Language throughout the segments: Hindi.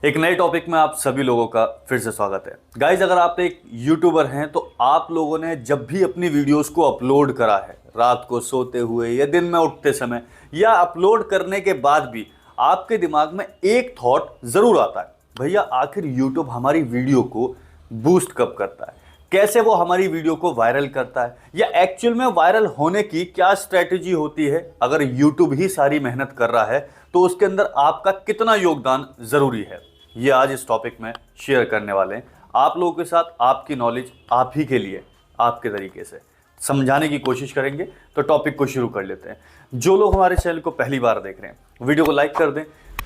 एक नए टॉपिक में आप सभी लोगों का फिर से स्वागत है। गाइज, अगर आप एक यूट्यूबर हैं तो आप लोगों ने जब भी अपनी वीडियोस को अपलोड करा है, रात को सोते हुए या दिन में उठते समय या अपलोड करने के बाद भी आपके दिमाग में एक थॉट जरूर आता है, भैया आखिर यूट्यूब हमारी वीडियो को बूस्ट कब करता है, कैसे वो हमारी वीडियो को वायरल करता है, या एक्चुअल में वायरल होने की क्या स्ट्रेटेजी होती है। अगर यूट्यूब ही सारी मेहनत कर रहा है तो उसके अंदर आपका कितना योगदान जरूरी है, ये आज इस टॉपिक में शेयर करने वाले हैं आप लोगों के साथ। आपकी नॉलेज आप ही के लिए आपके तरीके से समझाने की कोशिश करेंगे। तो टॉपिक को शुरू कर लेते हैं। जो लोग हमारे चैनल को पहली बार देख रहे हैं वीडियो को लाइक कर दें,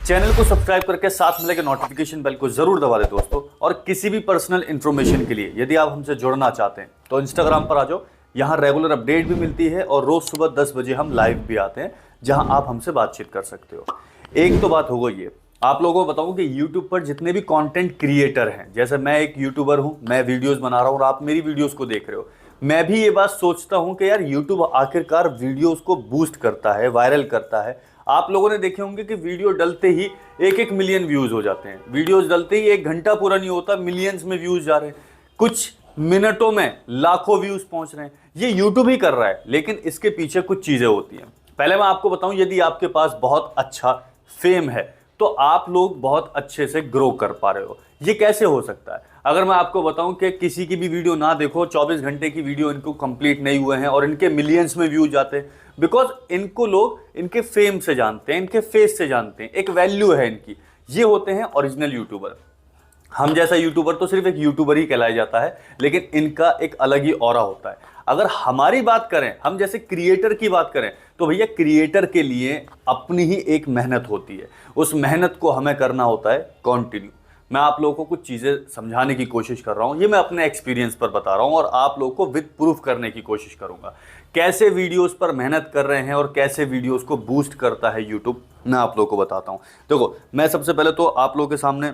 चैनल को सब्सक्राइब करके साथ में लगे नोटिफिकेशन बेल को जरूर दबा दें दोस्तों। और किसी भी पर्सनल इंफॉर्मेशन के लिए यदि आप हमसे जुड़ना चाहते हैं तो इंस्टाग्राम पर आ जाओ, यहाँ रेगुलर अपडेट भी मिलती है और रोज सुबह 10 बजे हम लाइव भी आते हैं जहां आप हमसे बातचीत कर सकते हो। एक तो बात होगा ये, आप लोगों को बताऊं कि YouTube पर जितने भी कंटेंट क्रिएटर हैं, जैसे मैं एक यूट्यूबर हूं, मैं वीडियोस बना रहा हूं और आप मेरी वीडियोस को देख रहे हो, मैं भी ये बात सोचता हूं कि यार YouTube आखिरकार वीडियोस को बूस्ट करता है, वायरल करता है। आप लोगों ने देखे होंगे कि वीडियो डलते ही 1-1 मिलियन व्यूज हो जाते हैं, वीडियोस डलते ही 1 घंटा पूरा नहीं होता मिलियंस में व्यूज जा रहे हैं, कुछ मिनटों में लाखों व्यूज पहुंच रहे हैं। ये यूट्यूब ही कर रहा है, लेकिन इसके पीछे कुछ चीजें होती हैं। पहले मैं आपको बताऊं, यदि आपके पास बहुत अच्छा फेम है तो आप लोग बहुत अच्छे से ग्रो कर पा रहे हो। ये कैसे हो सकता है? अगर मैं आपको बताऊं कि किसी की भी वीडियो ना देखो, 24 घंटे की वीडियो इनको कंप्लीट नहीं हुए हैं और इनके मिलियंस में व्यूज जाते हैं, बिकॉज इनको लोग इनके फेम से जानते हैं, इनके फेस से जानते हैं, एक वैल्यू है इनकी। ये होते हैं ओरिजिनल यूट्यूबर। हम जैसा यूट्यूबर तो सिर्फ एक यूट्यूबर ही कहलाया जाता है, लेकिन इनका एक अलग ही ऑरा होता है। अगर हमारी बात करें, हम जैसे क्रिएटर की बात करें, तो भैया क्रिएटर के लिए अपनी ही एक मेहनत होती है। उस मेहनत को हमें करना होता है कंटिन्यू। मैं आप लोगों को कुछ चीज़ें समझाने की कोशिश कर रहा हूं, ये मैं अपने एक्सपीरियंस पर बता रहा हूं और आप लोगों को विद प्रूफ करने की कोशिश करूंगा। कैसे वीडियोस पर मेहनत कर रहे हैं और कैसे वीडियोस को बूस्ट करता है यूट्यूब, मैं आप लोगों को बताता हूं। देखो, मैं सबसे पहले तो आप लोगों के सामने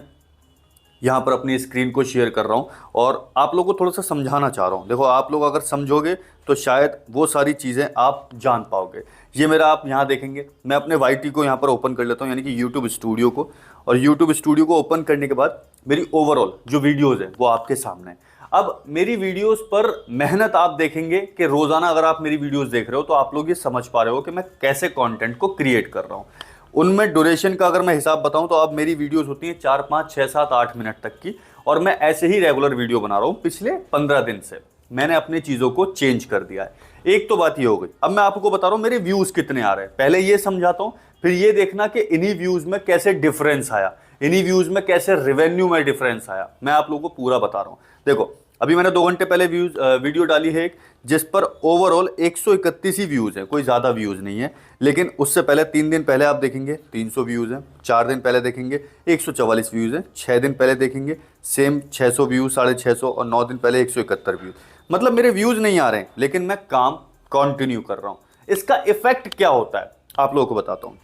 यहाँ पर अपनी स्क्रीन को शेयर कर रहा हूँ और आप लोगों को थोड़ा सा समझाना चाह रहा हूँ। देखो, आप लोग अगर समझोगे तो शायद वो सारी चीज़ें आप जान पाओगे। ये मेरा आप यहाँ देखेंगे, मैं अपने YT को यहाँ पर ओपन कर लेता हूँ, यानी कि यूट्यूब स्टूडियो को। और यूट्यूब स्टूडियो को ओपन करने के बाद मेरी ओवरऑल जो वीडियोज़ है वो आपके सामने है। अब मेरी वीडियोज़ पर मेहनत आप देखेंगे कि रोज़ाना अगर आप मेरी वीडियोज़ देख रहे हो तो आप लोग ये समझ पा रहे हो कि मैं कैसे कॉन्टेंट को क्रिएट कर रहा हूँ। उनमें ड्यूरेशन का अगर मैं हिसाब बताऊं तो अब मेरी वीडियोस होती हैं 4, 5, 6, 7, 8 मिनट तक की, और मैं ऐसे ही रेगुलर वीडियो बना रहा हूं। पिछले 15 दिन से मैंने अपनी चीज़ों को चेंज कर दिया है। एक तो बात ये हो गई। अब मैं आपको बता रहा हूं मेरे व्यूज़ कितने आ रहे हैं, पहले ये समझाता हूं, फिर ये देखना कि इन्हीं व्यूज़ में कैसे डिफरेंस आया, इन्हीं व्यूज़ में कैसे रेवेन्यू में डिफरेंस आया। मैं आप लोगों को पूरा बता रहा हूँ। देखो, अभी मैंने 2 घंटे पहले वीडियो डाली है एक, जिस पर ओवरऑल 131 ही व्यूज़ है, कोई ज़्यादा व्यूज़ नहीं है। लेकिन उससे पहले 3 दिन पहले आप देखेंगे 300 व्यूज़ हैं, 4 दिन पहले देखेंगे 144 व्यूज़ हैं, 6 दिन पहले देखेंगे सेम 600 व्यूज़, 650, और 9 दिन पहले 171 व्यूज़। मतलब मेरे व्यूज़ नहीं आ रहे हैं, लेकिन मैं काम कंटिन्यू कर रहा हूँ। इसका इफेक्ट क्या होता है आप लोगों को बताता हूँ।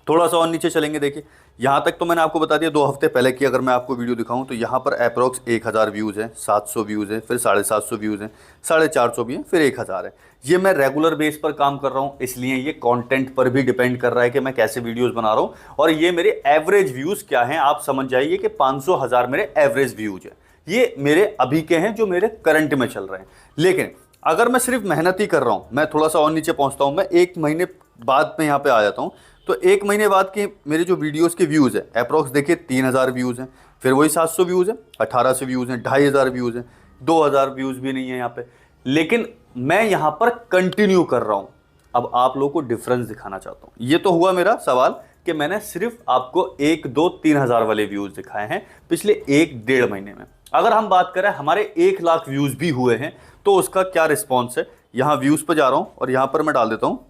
थोड़ा सा और नीचे चलेंगे, देखिए यहाँ तक तो मैंने आपको बता दिया 2 हफ्ते पहले की। अगर मैं आपको वीडियो दिखाऊं तो यहाँ पर अप्रोक्स 1000 व्यूज़ हैं, 700 व्यूज़ हैं, फिर 750 व्यूज़ हैं, 450 भी हैं, फिर 1000 है। ये मैं रेगुलर बेस पर काम कर रहा हूँ, इसलिए ये कंटेंट पर भी डिपेंड कर रहा है कि मैं कैसे वीडियोस बना रहा हूँ। और ये मेरे एवरेज व्यूज़ क्या हैं, आप समझ जाइए कि 500,000 मेरे एवरेज व्यूज़ हैं। ये मेरे अभी के हैं जो मेरे करंट में चल रहे हैं। लेकिन अगर मैं सिर्फ मेहनत ही कर रहा हूँ, मैं थोड़ा सा और नीचे पहुँचता हूँ, मैं 1 महीने बाद में यहाँ पर आ जाता हूँ, तो 1 महीने बाद के मेरे जो वीडियोस के व्यूज़ हैं अप्रॉक्स देखिए 3000 व्यूज़ हैं, फिर वही 700 व्यूज़ हैं, 1800 व्यूज़ हैं, 2500 व्यूज़ हैं, 2000 व्यूज़ भी नहीं है यहाँ पे। लेकिन मैं यहाँ पर कंटिन्यू कर रहा हूँ। अब आप लोगों को डिफरेंस दिखाना चाहता हूँ। ये तो हुआ मेरा सवाल कि मैंने सिर्फ आपको 1, 2, 3000 वाले व्यूज़ दिखाए हैं पिछले 1-1.5 महीने में। अगर हम बात करें हमारे 1 लाख व्यूज़ भी हुए हैं तो उसका क्या रिस्पॉन्स है। यहाँ व्यूज़ पर जा रहा हूँ और यहाँ पर मैं डाल देता हूँ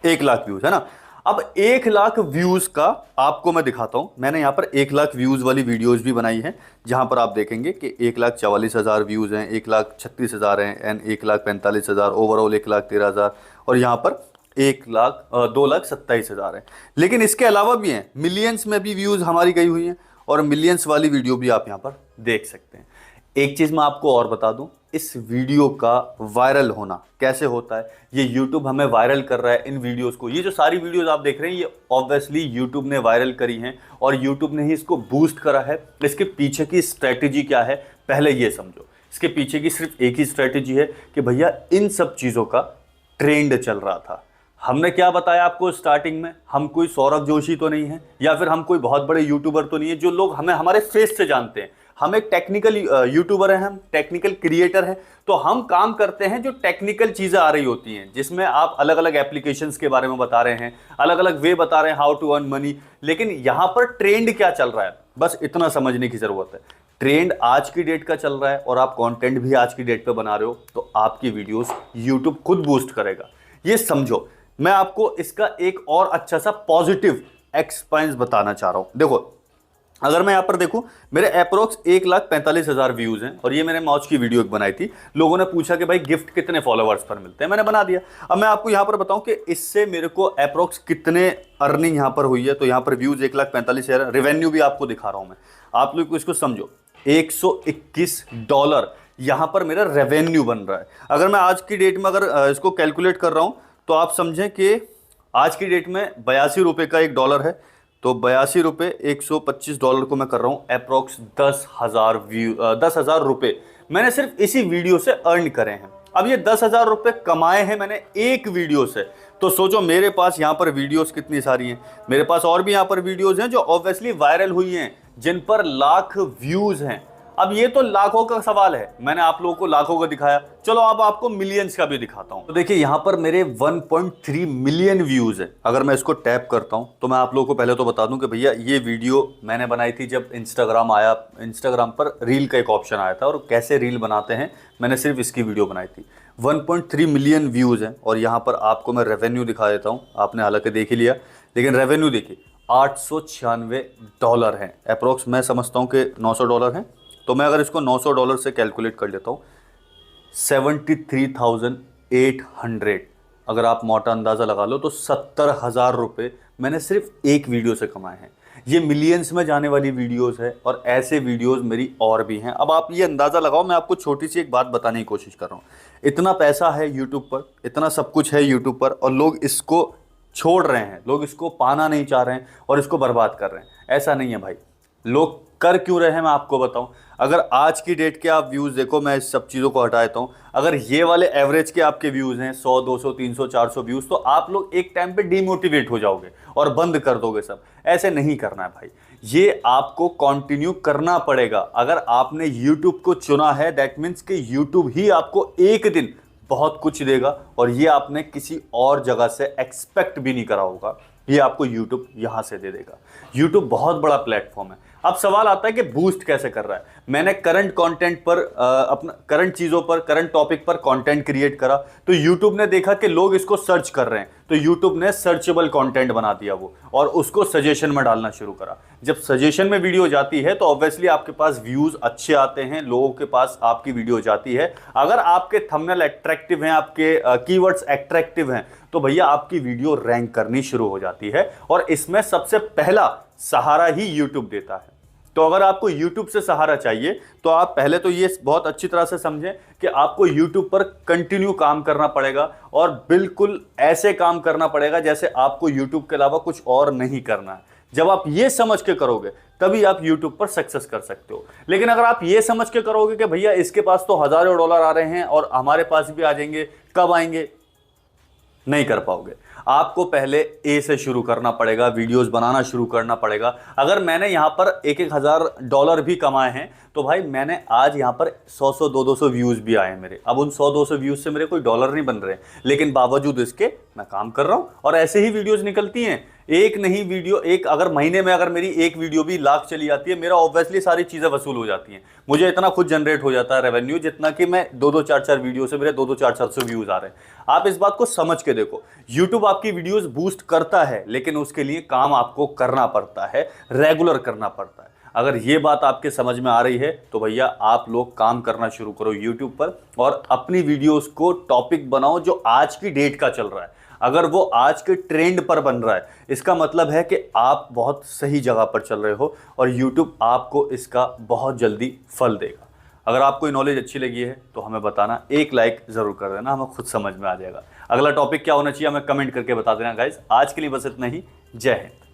1 लाख व्यूज़, है ना। अब 1 लाख व्यूज का आपको मैं दिखाता हूं। मैंने यहां पर 1 लाख व्यूज वाली वीडियोस भी बनाई है, जहां पर आप देखेंगे कि 1,44,000 व्यूज हैं, 1,36,000 हैं, एंड 1,45,000, ओवरऑल 1,13,000, और यहां पर 2,27,000 है। लेकिन इसके अलावा भी हैं, मिलियंस में भी व्यूज हमारी गई हुई हैं, और मिलियंस वाली वीडियो भी आप यहां पर देख सकते हैं। एक चीज मैं आपको और बता दूं, इस वीडियो का वायरल होना कैसे होता है, ये YouTube हमें वायरल कर रहा है इन वीडियोस को। ये जो सारी वीडियोस आप देख रहे हैं ये ऑब्वियसली YouTube ने वायरल करी हैं और YouTube ने ही इसको बूस्ट करा है। इसके पीछे की स्ट्रैटेजी क्या है पहले ये समझो। इसके पीछे की सिर्फ एक ही स्ट्रैटेजी है कि भैया इन सब चीजों का ट्रेंड चल रहा था। हमने क्या बताया आपको स्टार्टिंग में, हम कोई सौरभ जोशी तो नहीं है या फिर हम कोई बहुत बड़े यूट्यूबर तो नहीं है जो लोग हमें हमारे फेस से जानते हैं। हम एक टेक्निकल यूट्यूबर हैं, हम टेक्निकल क्रिएटर हैं, तो हम काम करते हैं जो टेक्निकल चीजें आ रही होती हैं, जिसमें आप अलग अलग एप्लीकेशंस के बारे में बता रहे हैं, अलग अलग वे बता रहे हैं हाउ टू अर्न मनी। लेकिन यहां पर ट्रेंड क्या चल रहा है बस इतना समझने की जरूरत है। ट्रेंड आज की डेट का चल रहा है और आप कंटेंट भी आज की डेट पे बना रहे हो तो आपकी वीडियोस यूट्यूब खुद बूस्ट करेगा, ये समझो। मैं आपको इसका एक और अच्छा सा पॉजिटिव एक्सपीरियंस बताना चाह रहा हूं। देखो, अगर मैं यहां पर देखूं, मेरे अप्रोक्स 1,45,000 व्यूज हैं और ये मैंने मौज की वीडियो एक बनाई थी। लोगों ने पूछा कि भाई गिफ्ट कितने फॉलोअर्स पर मिलते हैं, मैंने बना दिया। अब मैं आपको यहां पर बताऊं कि इससे मेरे को अप्रोक्स कितने अर्निंग यहां पर हुई है। तो यहां पर व्यूज 1,45,000, रेवेन्यू भी आपको दिखा रहा हूं मैं, आप लोग इसको समझो। $121 यहां पर मेरा रेवेन्यू बन रहा है। अगर मैं आज की डेट में अगर इसको कैलकुलेट कर रहा हूं तो आप समझें कि आज की डेट में 82 रुपए का $1 है। तो 82 रुपए $125 को मैं कर रहा हूं अप्रोक्स 10,000 रुपए मैंने सिर्फ इसी वीडियो से अर्न करे हैं। अब ये 10,000 रुपए कमाए हैं मैंने एक वीडियो से। तो सोचो मेरे पास यहां पर वीडियोस कितनी सारी हैं। मेरे पास और भी यहां पर वीडियोस हैं जो ऑब्वियसली वायरल हुई हैं, जिन पर लाख व्यूज हैं। अब ये तो लाखों का सवाल है, मैंने आप लोगों को लाखों का दिखाया, चलो अब आपको मिलियंस का भी दिखाता हूं। तो देखिए यहां पर मेरे 1.3 मिलियन व्यूज है। अगर मैं इसको टैप करता हूं तो मैं आप लोगों को पहले तो बता दूं कि भैया ये वीडियो मैंने बनाई थी जब इंस्टाग्राम आया। इंस्टाग्राम पर रील का एक ऑप्शन आया था और कैसे रील बनाते हैं मैंने सिर्फ इसकी वीडियो बनाई थी। 1.3 मिलियन व्यूज हैं और यहां पर आपको मैं रेवेन्यू दिखा देता हूं। आपने हालांकि देख ही लिया, लेकिन रेवेन्यू देखिए $896 है अप्रोक्स। मैं समझता हूं कि $900 है। तो मैं अगर इसको $900 से कैलकुलेट कर लेता हूं, 73,800, अगर आप मोटा अंदाजा लगा लो तो 70,000 रुपए मैंने सिर्फ एक वीडियो से कमाए हैं। ये मिलियंस में जाने वाली वीडियोस है और ऐसे वीडियोस मेरी और भी हैं। अब आप ये अंदाजा लगाओ, मैं आपको छोटी सी एक बात बताने की कोशिश कर रहा हूं। इतना पैसा है यूट्यूब पर, इतना सब कुछ है यूट्यूब पर और लोग इसको छोड़ रहे हैं, लोग इसको पाना नहीं चाह रहे हैं और इसको बर्बाद कर रहे हैं। ऐसा नहीं है भाई, लोग कर क्यों रहे हैं मैं आपको बताऊं। अगर आज की डेट के आप व्यूज देखो, मैं इस सब चीज़ों को हटा देता हूं, अगर ये वाले एवरेज के आपके व्यूज हैं 100, 200, 300, 400 व्यूज, तो आप लोग एक टाइम पे डिमोटिवेट हो जाओगे और बंद कर दोगे सब। ऐसे नहीं करना है भाई, ये आपको कंटिन्यू करना पड़ेगा। अगर आपने यूट्यूब को चुना है दैट मीन्स कि यूट्यूब ही आपको एक दिन बहुत कुछ देगा और ये आपने किसी और जगह से एक्सपेक्ट भी नहीं करा होगा, ये आपको यूट्यूब यहां से दे देगा। यूट्यूब बहुत बड़ा प्लेटफॉर्म है। अब सवाल आता है कि बूस्ट कैसे कर रहा है। मैंने करंट कंटेंट पर अपना करंट चीज़ों पर, करंट टॉपिक पर कंटेंट क्रिएट करा तो यूट्यूब ने देखा कि लोग इसको सर्च कर रहे हैं, तो यूट्यूब ने सर्चेबल कंटेंट बना दिया वो और उसको सजेशन में डालना शुरू करा। जब सजेशन में वीडियो जाती है तो ऑब्वियसली आपके पास व्यूज अच्छे आते हैं, लोगों के पास आपकी वीडियो जाती है। अगर आपके थंबनेल अट्रैक्टिव हैं, आपके कीवर्ड्स अट्रैक्टिव हैं, तो भैया आपकी वीडियो रैंक करनी शुरू हो जाती है और इसमें सबसे पहला सहारा ही यूट्यूब देता है। तो अगर आपको यूट्यूब से सहारा चाहिए तो आप पहले तो ये बहुत अच्छी तरह से समझें कि आपको यूट्यूब पर कंटिन्यू काम करना पड़ेगा और बिल्कुल ऐसे काम करना पड़ेगा जैसे आपको यूट्यूब के अलावा कुछ और नहीं करना है। जब आप ये समझ के करोगे तभी आप यूट्यूब पर सक्सेस कर सकते हो। लेकिन अगर आप ये समझ के करोगे कि भैया इसके पास तो हजारों डॉलर आ रहे हैं और हमारे पास भी आ जाएंगे, कब आएंगे, नहीं कर पाओगे। आपको पहले ए से शुरू करना पड़ेगा, वीडियोस बनाना शुरू करना पड़ेगा। अगर मैंने यहां पर $1,000 भी कमाए हैं तो भाई मैंने आज यहां पर 100, 200 व्यूज भी आए हैं मेरे। अब उन 100, 200 व्यूज से मेरे कोई डॉलर नहीं बन रहे, लेकिन बावजूद इसके मैं काम कर रहा हूं और ऐसे ही वीडियोस निकलती हैं। एक नहीं वीडियो, एक अगर महीने में अगर मेरी एक वीडियो भी लाख चली जाती है, मेरा ऑब्वियसली सारी चीजें वसूल हो जाती हैं। मुझे इतना खुद जनरेट हो जाता है रेवेन्यू जितना कि मैं 2-2, 4-4 वीडियो से मेरे 2-2, 400 व्यूज आ रहे हैं। आप इस बात को समझ के देखो, यूट्यूब आपकी वीडियोस बूस्ट करता है लेकिन उसके लिए काम आपको करना पड़ता है, रेगुलर करना पड़ता है। अगर ये बात आपके समझ में आ रही है तो भैया आप लोग काम करना शुरू करो यूट्यूब पर और अपनी वीडियोस को टॉपिक बनाओ जो आज की डेट का चल रहा है। अगर वो आज के ट्रेंड पर बन रहा है, इसका मतलब है कि आप बहुत सही जगह पर चल रहे हो और YouTube आपको इसका बहुत जल्दी फल देगा। अगर आपको ये नॉलेज अच्छी लगी है तो हमें बताना, एक लाइक ज़रूर कर देना, हमें खुद समझ में आ जाएगा। अगला टॉपिक क्या होना चाहिए हमें कमेंट करके बता देना गाइज। आज के लिए बस इतना ही। जय हिंद।